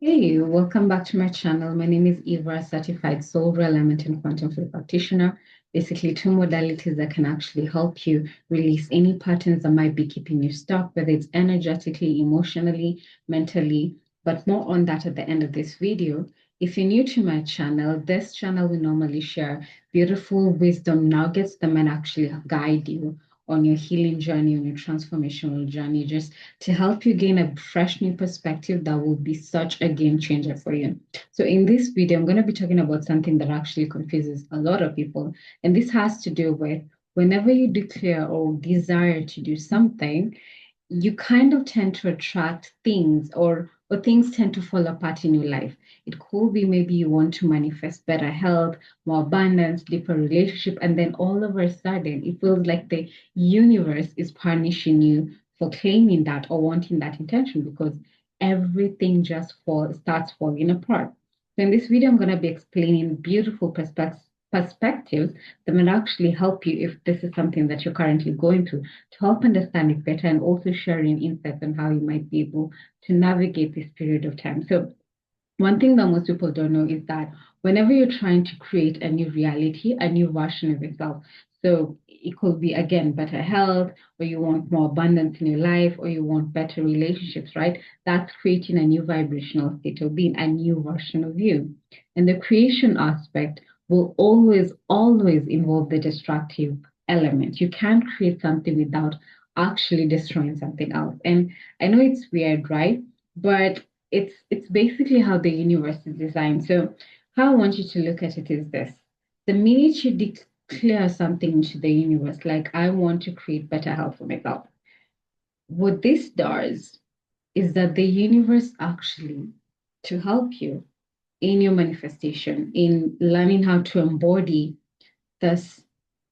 Hey, welcome back to my channel. My name is Eva, certified soul alignment and quantum field practitioner. Basically, two modalities that can actually help you release any patterns that might be keeping you stuck, whether it's energetically, emotionally, mentally, but more on that at the end of this video. If you're new to my channel, this channel will normally share beautiful wisdom nuggets that might actually guide you on your healing journey, on your transformational journey, just to help you gain a fresh new perspective that will be such a game changer for you. So in this video, I'm going to be talking about something that actually confuses a lot of people. And this has to do with whenever you declare or desire to do something, you kind of tend to attract things or things tend to fall apart in your life. It could be maybe you want to manifest better health, more abundance, deeper relationship, and then all of a sudden it feels like the universe is punishing you for claiming that or wanting that intention because everything just starts falling apart. So in this video, I'm going to be explaining beautiful perspectives that will actually help you if this is something that you're currently going through to help understand it better and also sharing insights on how you might be able to navigate this period of time. So one thing that most people don't know is that whenever you're trying to create a new reality, a new version of yourself, so it could be again better health, or you want more abundance in your life, or you want better relationships, right? That's creating a new vibrational state of being, a new version of you. And the creation aspect will always involve the destructive element. You can't create something without actually destroying something else. And I know it's weird, right? But it's basically how the universe is designed. So how I want you to look at it is this. The minute you declare something into the universe, like I want to create better health for myself, what this does is that the universe actually, to help you in your manifestation, in learning how to embody this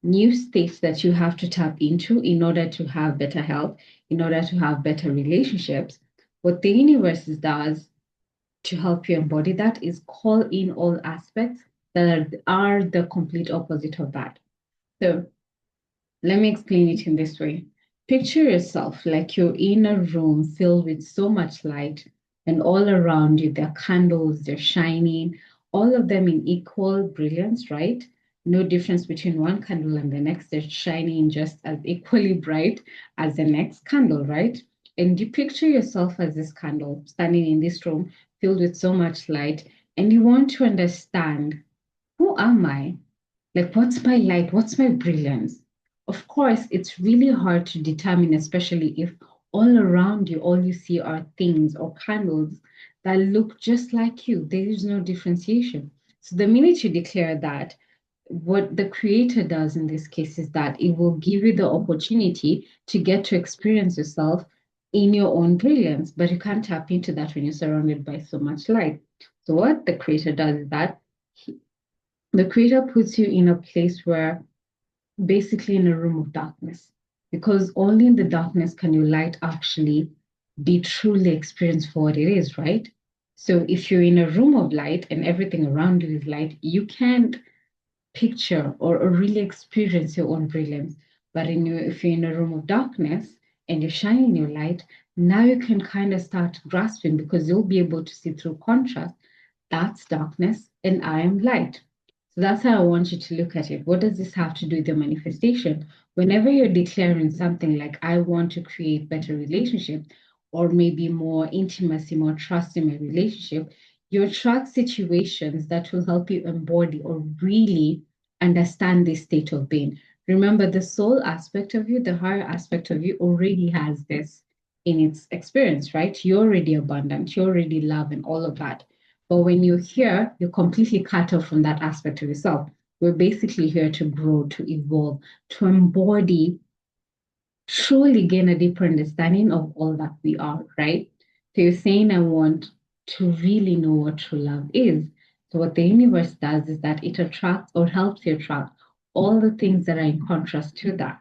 new states that you have to tap into in order to have better health, in order to have better relationships, what the universe does to help you embody that is call in all aspects that are the complete opposite of that. So let me explain it in this way. Picture yourself like you're in a room filled with so much light, and all around you, there are candles, they're shining, all of them in equal brilliance, right? No difference between one candle and the next. They're shining just as equally bright as the next candle, right? And you picture yourself as this candle standing in this room filled with so much light, and you want to understand, who am I? Like, what's my light? What's my brilliance? Of course, it's really hard to determine, especially if all around you, all you see are things or candles that look just like you. There is no differentiation. So the minute you declare that, what the creator does in this case is that it will give you the opportunity to get to experience yourself in your own brilliance, but you can't tap into that when you're surrounded by so much light. So what the creator does is that the creator puts you in a place where basically in a room of darkness, because only in the darkness can your light actually be truly experienced for what it is, right? So if you're in a room of light and everything around you is light, you can't picture or really experience your own brilliance. But if you're in a room of darkness and you're shining your light, now you can kind of start grasping because you'll be able to see through contrast. That's darkness and I am light. So that's how I want you to look at it. What does this have to do with the manifestation? Whenever you're declaring something like, I want to create better relationship, or maybe more intimacy, more trust in my relationship, you attract situations that will help you embody or really understand this state of being. Remember, the soul aspect of you, the higher aspect of you already has this in its experience, right? You're already abundant, you're already love and all of that. But when you're here, you're completely cut off from that aspect of yourself. We're basically here to grow, to evolve, to embody, truly gain a deeper understanding of all that we are, right? So you're saying, I want to really know what true love is. So what the universe does is that it attracts or helps you attract all the things that are in contrast to that,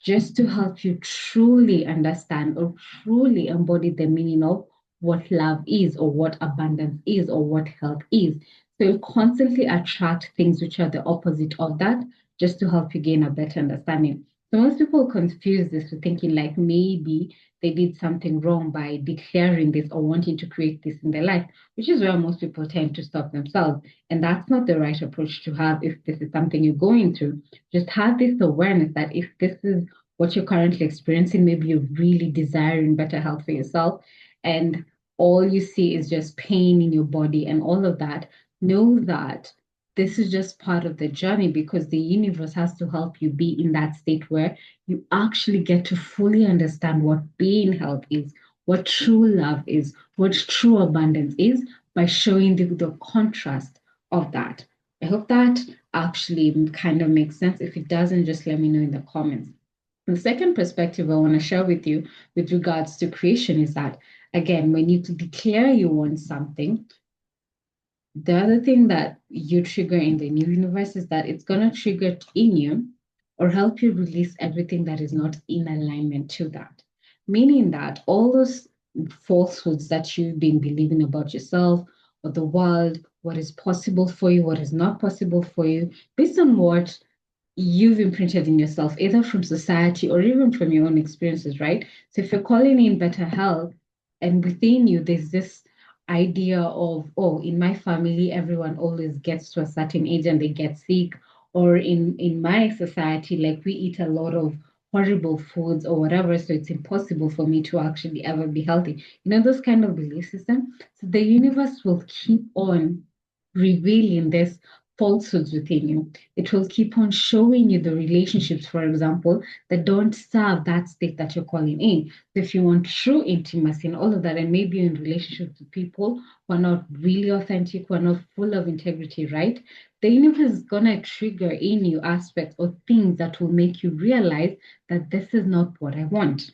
just to help you truly understand or truly embody the meaning of what love is or what abundance is or what health is. So you constantly attract things which are the opposite of that just to help you gain a better understanding. So most people confuse this with thinking like maybe they did something wrong by declaring this or wanting to create this in their life, which is where most people tend to stop themselves. And that's not the right approach to have if this is something you're going through. Just have this awareness that if this is what you're currently experiencing, maybe you're really desiring better health for yourself, and all you see is just pain in your body and all of that. Know that this is just part of the journey because the universe has to help you be in that state where you actually get to fully understand what being health is, what true love is, what true abundance is by showing the contrast of that. I hope that actually kind of makes sense. If it doesn't, just let me know in the comments. The second perspective I want to share with you with regards to creation is that, again, when you declare you want something, the other thing that you trigger in the new universe is that it's going to trigger it in you or help you release everything that is not in alignment to that. Meaning that all those falsehoods that you've been believing about yourself or the world, what is possible for you, what is not possible for you, based on what you've imprinted in yourself, either from society or even from your own experiences, right? So if you're calling in better health and within you, there's this idea of, oh, in my family, everyone always gets to a certain age and they get sick, or in my society, like we eat a lot of horrible foods or whatever, so it's impossible for me to actually ever be healthy. You know, those kind of belief system. So the universe will keep on revealing this falsehoods within you. It will keep on showing you the relationships, for example, that don't serve that state that you're calling in. So if you want true intimacy and all of that, and maybe you're in relationships with people who are not really authentic, who are not full of integrity, right? The universe is gonna trigger in you aspects or things that will make you realize that this is not what I want.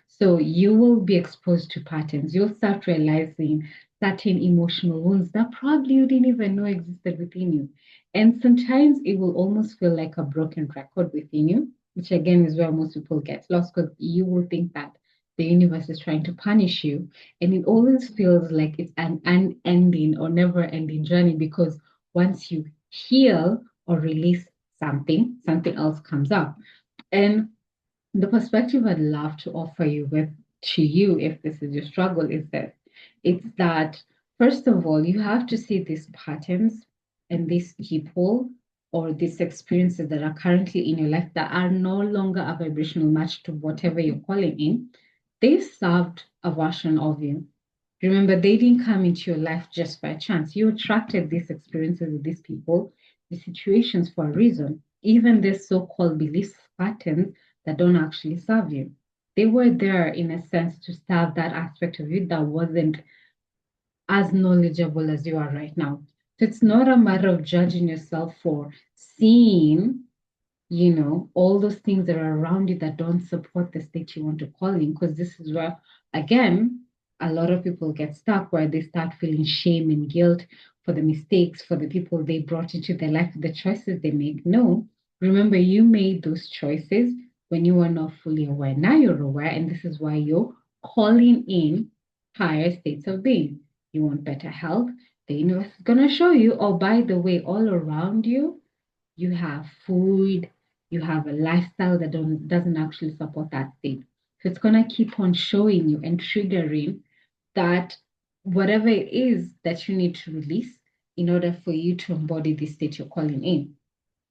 So you will be exposed to patterns. You'll start realizing certain emotional wounds that probably you didn't even know existed within you. And sometimes it will almost feel like a broken record within you, which again is where most people get lost because you will think that the universe is trying to punish you. And it always feels like it's an unending or never ending journey because once you heal or release something, something else comes up. And the perspective I'd love to offer you with to you if this is your struggle is this. It's that first of all, you have to see these patterns and these people or these experiences that are currently in your life that are no longer a vibrational match to whatever you're calling in. They served a version of you. Remember, they didn't come into your life just by chance. You attracted these experiences with these people, these situations for a reason. Even these so-called belief patterns that don't actually serve you. They were there in a sense to serve that aspect of you that wasn't as knowledgeable as you are right now. So it's not a matter of judging yourself for seeing, all those things that are around you that don't support the state you want to call in, because this is where, again, a lot of people get stuck where they start feeling shame and guilt for the mistakes, for the people they brought into their life, the choices they make. No, remember, you made those choices when you were not fully aware. Now you're aware, and this is why you're calling in higher states of being. You want better health, the universe is going to show you, oh, by the way, all around you, you have food, you have a lifestyle that doesn't actually support that state. So it's going to keep on showing you and triggering that whatever it is that you need to release in order for you to embody this state you're calling in.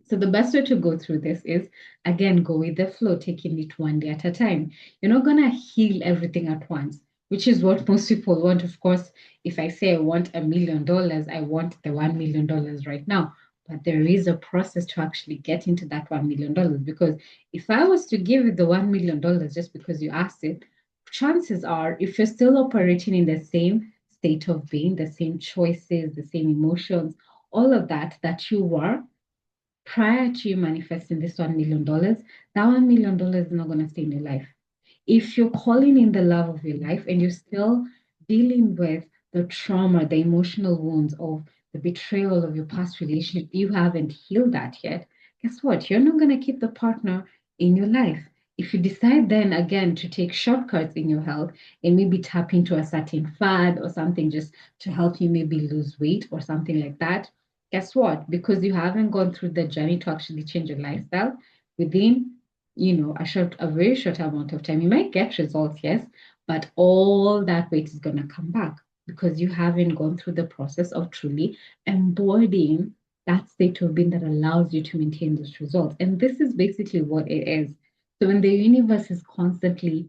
So the best way to go through this is, again, go with the flow, taking it one day at a time. You're not going to heal everything at once, which is what most people want. Of course, if I say I want $1 million, I want the $1 million right now. But there is a process to actually get into that $1 million. Because if I was to give you the $1 million just because you asked it, chances are, if you're still operating in the same state of being, the same choices, the same emotions, all of that that you were prior to you manifesting this $1 million, that $1 million is not going to stay in your life. If you're calling in the love of your life and you're still dealing with the trauma, the emotional wounds of the betrayal of your past relationship, you haven't healed that yet, guess what? You're not going to keep the partner in your life. If you decide then again to take shortcuts in your health and maybe tap into a certain fad or something just to help you maybe lose weight or something like that, guess what? Because you haven't gone through the journey to actually change your lifestyle within a very short amount of time. You might get results, yes, but all that weight is going to come back because you haven't gone through the process of truly embodying that state of being that allows you to maintain those results. And this is basically what it is. So when the universe is constantly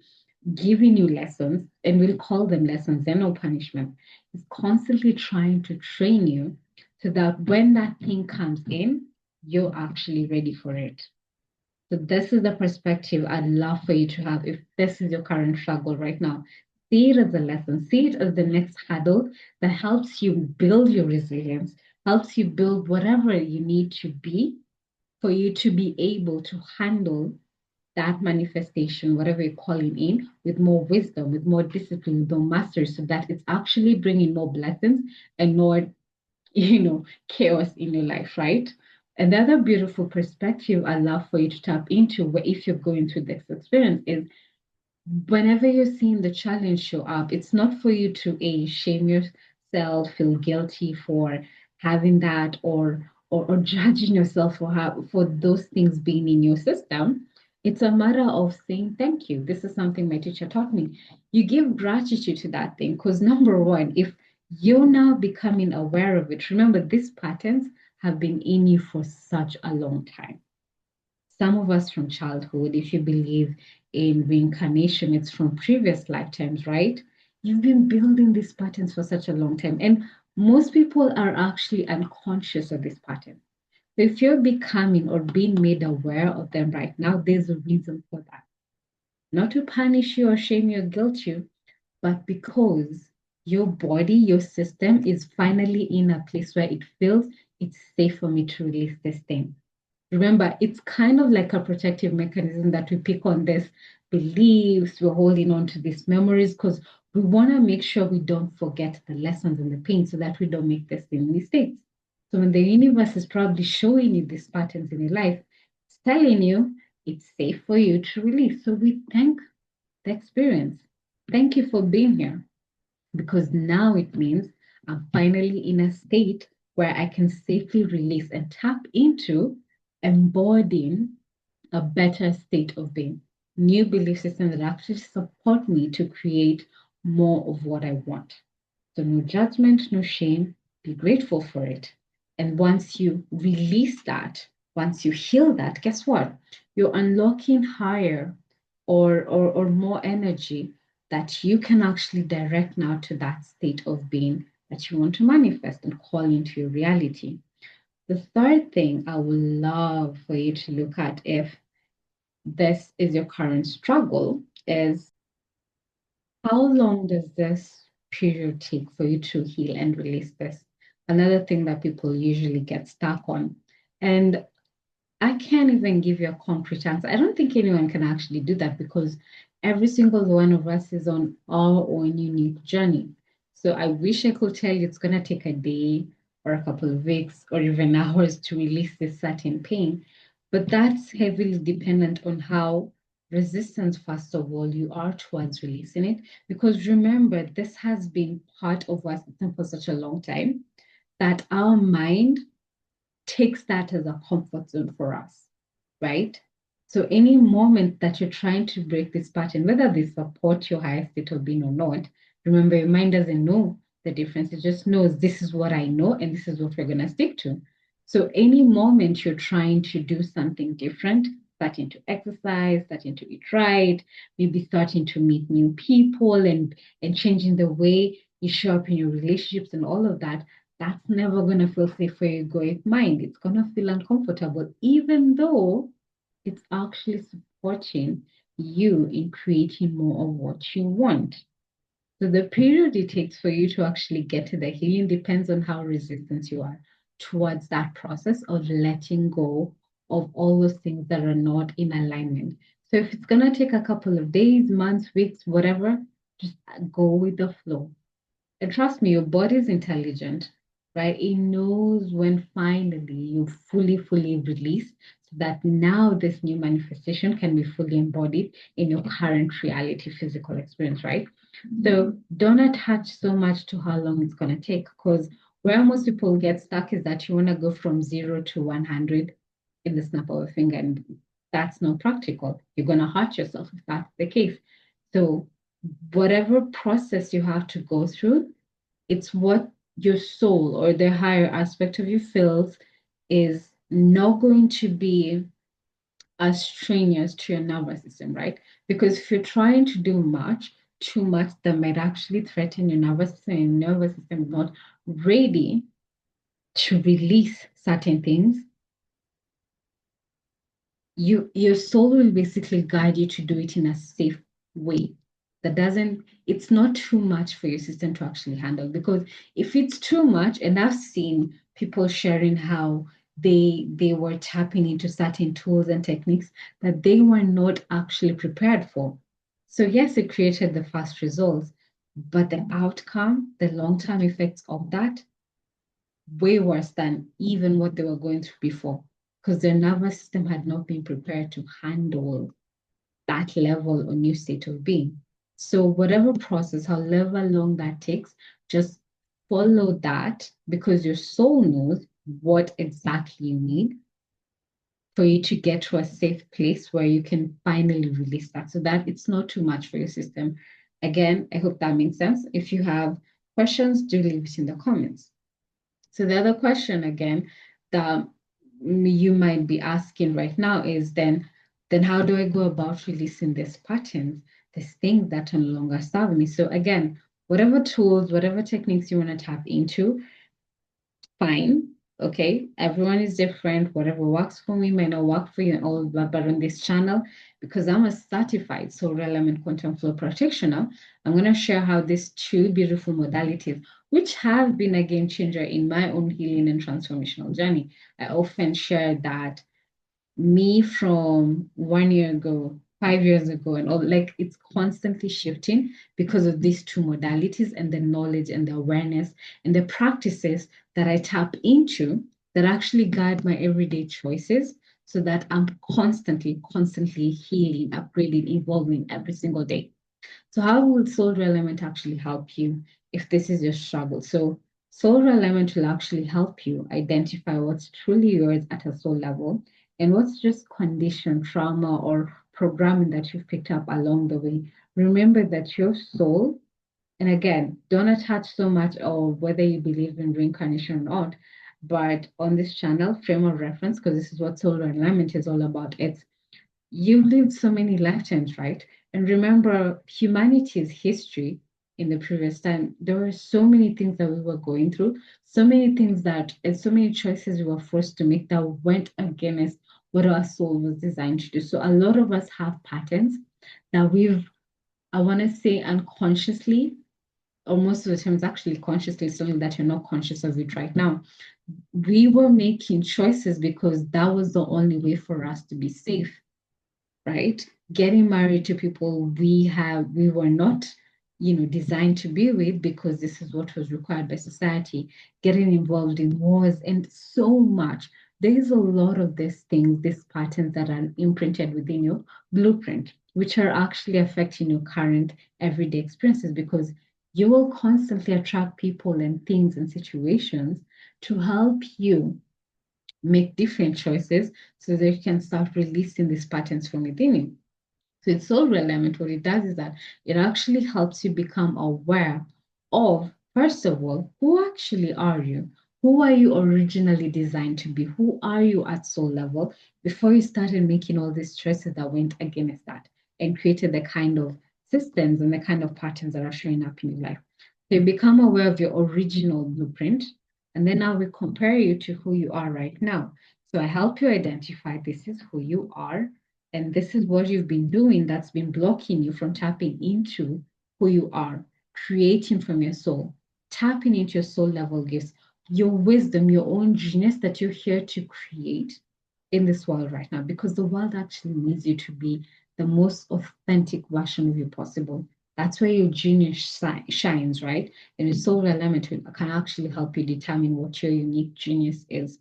giving you lessons, and we'll call them lessons, they're no punishment, it's constantly trying to train you so that when that thing comes in, you're actually ready for it. So this is the perspective I'd love for you to have if this is your current struggle right now. See it as a lesson, see it as the next hurdle that helps you build your resilience, helps you build whatever you need to be for you to be able to handle that manifestation, whatever you're calling in, with more wisdom, with more discipline, with more mastery, so that it's actually bringing more blessings and more chaos in your life, right? And the other beautiful perspective I love for you to tap into if you're going through this experience is whenever you're seeing the challenge show up, it's not for you to shame yourself, feel guilty for having that or judging yourself for those things being in your system. It's a matter of saying thank you. This is something my teacher taught me. You give gratitude to that thing because number one, if you're now becoming aware of it, remember these patterns have been in you for such a long time. Some of us from childhood, if you believe in reincarnation, it's from previous lifetimes, right? You've been building these patterns for such a long time. And most people are actually unconscious of this pattern. So if you're becoming or being made aware of them right now, there's a reason for that. Not to punish you or shame you or guilt you, but because your body, your system is finally in a place where it feels it's safe for me to release this thing. Remember, it's kind of like a protective mechanism that we pick on these beliefs, we're holding on to these memories because we want to make sure we don't forget the lessons and the pain so that we don't make the same mistakes. So when the universe is probably showing you these patterns in your life, it's telling you it's safe for you to release. So we thank the experience. Thank you for being here because now it means I'm finally in a state where I can safely release and tap into embodying a better state of being, new belief systems that actually support me to create more of what I want. So, no judgment, no shame, be grateful for it. And once you release that, once you heal that, guess what? You're unlocking higher or more energy that you can actually direct now to that state of being that you want to manifest and call into your reality. The third thing I would love for you to look at if this is your current struggle is how long does this period take for you to heal and release this? Another thing that people usually get stuck on. And I can't even give you a concrete answer. I don't think anyone can actually do that because every single one of us is on our own unique journey. So I wish I could tell you it's going to take a day or a couple of weeks or even hours to release this certain pain. But that's heavily dependent on how resistant, first of all, you are towards releasing it. Because remember, this has been part of our system for such a long time that our mind takes that as a comfort zone for us, right? So any moment that you're trying to break this pattern, whether they support your higher state of being or not, remember your mind doesn't know the difference. It just knows this is what I know and this is what we're going to stick to. So any moment you're trying to do something different, starting to exercise, starting to eat right, maybe starting to meet new people and changing the way you show up in your relationships and all of that, that's never going to feel safe for your egoic mind. It's going to feel uncomfortable, even though it's actually supporting you in creating more of what you want. So the period it takes for you to actually get to the healing depends on how resistant you are towards that process of letting go of all those things that are not in alignment. So if it's going to take a couple of days, months, weeks, whatever, just go with the flow. And trust me, your body is intelligent, right? It knows when finally you fully release so that now this new manifestation can be fully embodied in your current reality physical experience, right? So don't attach so much to how long it's going to take because where most people get stuck is that you want to go from 0 to 100 in the snap of a finger. And that's not practical. You're going to hurt yourself if that's the case. So, whatever process you have to go through, it's what your soul or the higher aspect of you feels is not going to be as strenuous to your nervous system, right? Because if you're trying to do too much that might actually threaten your nervous system, and your nervous system is not ready to release certain things, your soul will basically guide you to do it in a safe way that doesn't it's not too much for your system to actually handle, because if it's too much, and I've seen people sharing how they were tapping into certain tools and techniques that they were not actually prepared for. So yes, it created the fast results, but the outcome, the long-term effects of that, way worse than even what they were going through before, because their nervous system had not been prepared to handle that level or new state of being. So, whatever process, however long that takes, just follow that, because your soul knows what exactly you need for you to get to a safe place where you can finally release that, so that it's not too much for your system. Again, I hope that makes sense. If you have questions, do leave it in the comments. So the other question again that you might be asking right now is then how do I go about releasing these patterns, these things that no longer serve me? So again, whatever tools, whatever techniques you want to tap into, fine. Okay, everyone is different. Whatever works for me may not work for you and all of that. But on this channel, because I'm a certified soul element quantum flow practitioner, I'm going to share how these two beautiful modalities, which have been a game changer in my own healing and transformational journey. I often share that me from 1 year ago, 5 years ago, and all, like, it's constantly shifting because of these two modalities and the knowledge and the awareness and the practices that I tap into that actually guide my everyday choices, so that I'm constantly healing, upgrading, evolving every single day. So how will solar element actually help you if this is your struggle? So solar element will actually help you identify what's truly yours at a soul level and what's just condition, trauma, or programming that you've picked up along the way. Remember that your soul, and again, don't attach so much of whether you believe in reincarnation or not, but on this channel, frame of reference, because this is what solar alignment is all about. It's you've lived so many lifetimes, right? And remember humanity's history in the previous time. There were so many things that we were going through, so many things that, and so many choices we were forced to make that went against what our soul was designed to do. So a lot of us have patterns that we've, I want to say unconsciously, or most of the time it's actually consciously, something that you're not conscious of it right now. We were making choices because that was the only way for us to be safe, right? Getting married to people we were not, designed to be with, because this is what was required by society. Getting involved in wars and so much. There's a lot of these things, these patterns that are imprinted within your blueprint, which are actually affecting your current everyday experiences, because you will constantly attract people and things and situations to help you make different choices so that you can start releasing these patterns from within you. So it's so relevant. What it does is that it actually helps you become aware of, first of all, who actually are you? Who are you originally designed to be? Who are you at soul level before you started making all these choices that went against that and created the kind of systems and the kind of patterns that are showing up in your life? So you become aware of your original blueprint, and then now we compare you to who you are right now. So I help you identify this is who you are, and this is what you've been doing that's been blocking you from tapping into who you are, creating from your soul, tapping into your soul level gifts, your wisdom, your own genius that you're here to create in this world right now, because the world actually needs you to be the most authentic version of you possible. That's where your genius shines, right? And your soul element can actually help you determine what your unique genius is.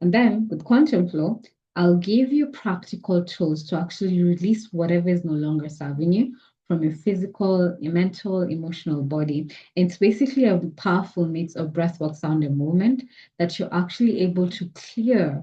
And then with quantum flow, I'll give you practical tools to actually release whatever is no longer serving you from your physical, your mental, emotional body. It's basically a powerful mix of breathwork, sound, and movement that you're actually able to clear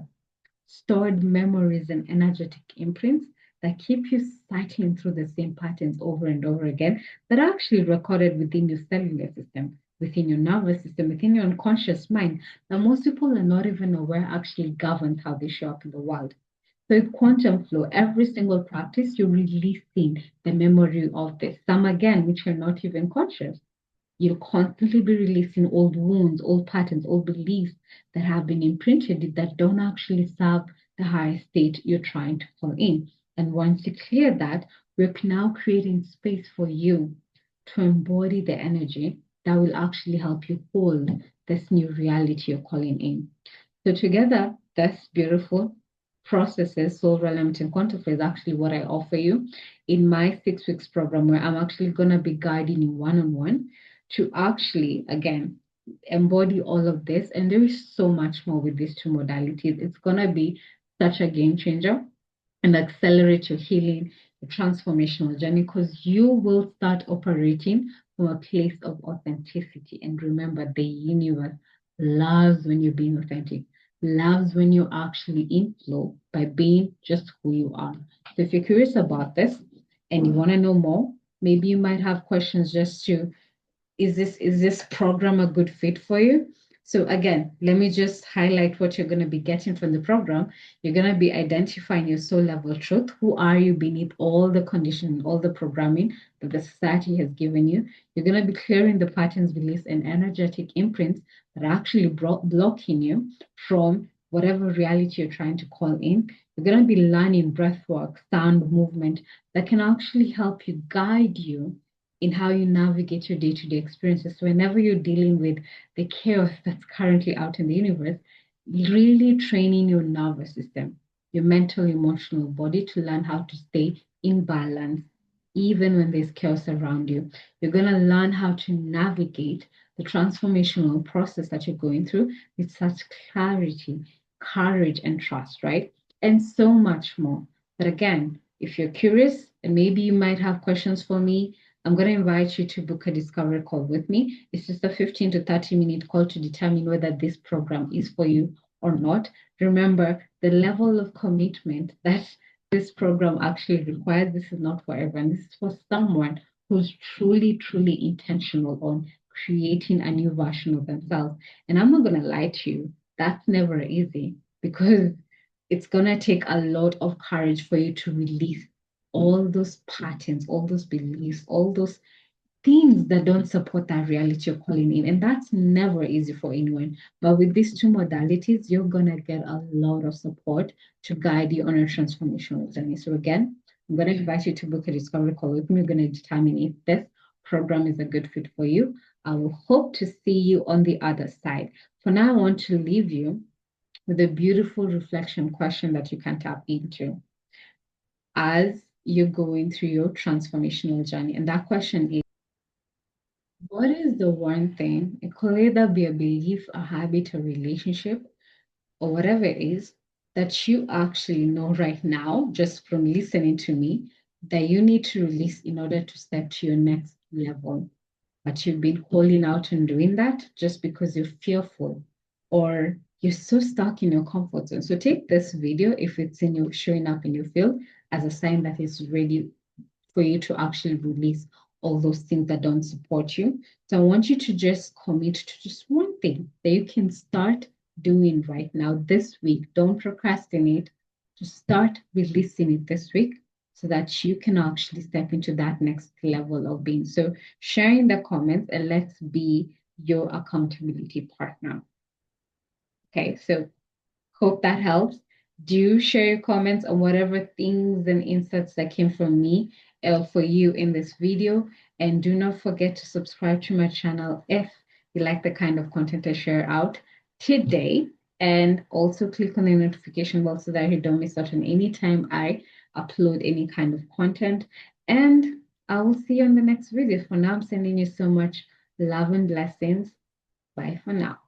stored memories and energetic imprints that keep you cycling through the same patterns over and over again that are actually recorded within your cellular system, within your nervous system, within your unconscious mind that most people are not even aware actually governs how they show up in the world. So with quantum flow, every single practice, you're releasing the memory of this. Some again, which are not even conscious. You'll constantly be releasing old wounds, old patterns, old beliefs that have been imprinted that don't actually serve the higher state you're trying to fall in. And once you clear that, we're now creating space for you to embody the energy that will actually help you hold this new reality you're calling in. So together, that's beautiful processes, soul reality and quantum flow is actually what I offer you in my 6 weeks program, where I'm actually going to be guiding you one-on-one to actually, again, embody all of this. And there is so much more with these two modalities. It's going to be such a game changer and accelerate your healing, your transformational journey, because you will start operating from a place of authenticity. And remember, the universe loves when you're being authentic, loves when you're actually in flow by being just who you are. So if you're curious about this and you want to know more, maybe you might have questions just to is this program a good fit for you? So again, let me just highlight what you're going to be getting from the program. You're going to be identifying your soul level truth. Who are you beneath all the conditioning, all the programming that the society has given you? You're going to be clearing the patterns, beliefs, and energetic imprints that are actually blocking you from whatever reality you're trying to call in. You're going to be learning breath work, sound, movement that can actually help you guide you in how you navigate your day-to-day experiences. So whenever you're dealing with the chaos that's currently out in the universe, really training your nervous system, your mental, emotional body to learn how to stay in balance, even when there's chaos around you. You're going to learn how to navigate the transformational process that you're going through with such clarity, courage, and trust, right? And so much more. But again, if you're curious and maybe you might have questions for me, I'm going to invite you to book a discovery call with me. It's just a 15 to 30-minute call to determine whether this program is for you or not. Remember, the level of commitment that this program actually requires, this is not for everyone. This is for someone who's truly, truly intentional on creating a new version of themselves. And I'm not going to lie to you, that's never easy because it's going to take a lot of courage for you to release all those patterns, all those beliefs, all those things that don't support that reality you're calling in. And that's never easy for anyone. But with these two modalities, you're going to get a lot of support to guide you on a transformational journey. So again, I'm going to invite you to book a discovery call with me. We're going to determine if this program is a good fit for you. I will hope to see you on the other side. For now, I want to leave you with a beautiful reflection question that you can tap into as you're going through your transformational journey. And that question is, what is the one thing, it could either be a belief, a habit, a relationship, or whatever it is, that you actually know right now, just from listening to me, that you need to release in order to step to your next level? But you've been holding out and doing that just because you're fearful or you're so stuck in your comfort zone. So take this video, if it's in you showing up in your field, as a sign that it's ready for you to actually release all those things that don't support you. So I want you to just commit to just one thing that you can start doing right now this week. Don't procrastinate. Just start releasing it this week so that you can actually step into that next level of being. So share in the comments and let's be your accountability partner. Okay, so hope that helps. Do share your comments on whatever things and insights that came from me for you in this video. And do not forget to subscribe to my channel if you like the kind of content I share out today. And also click on the notification bell so that you don't miss out on any time I upload any kind of content. And I will see you on the next video. For now, I'm sending you so much love and blessings. Bye for now.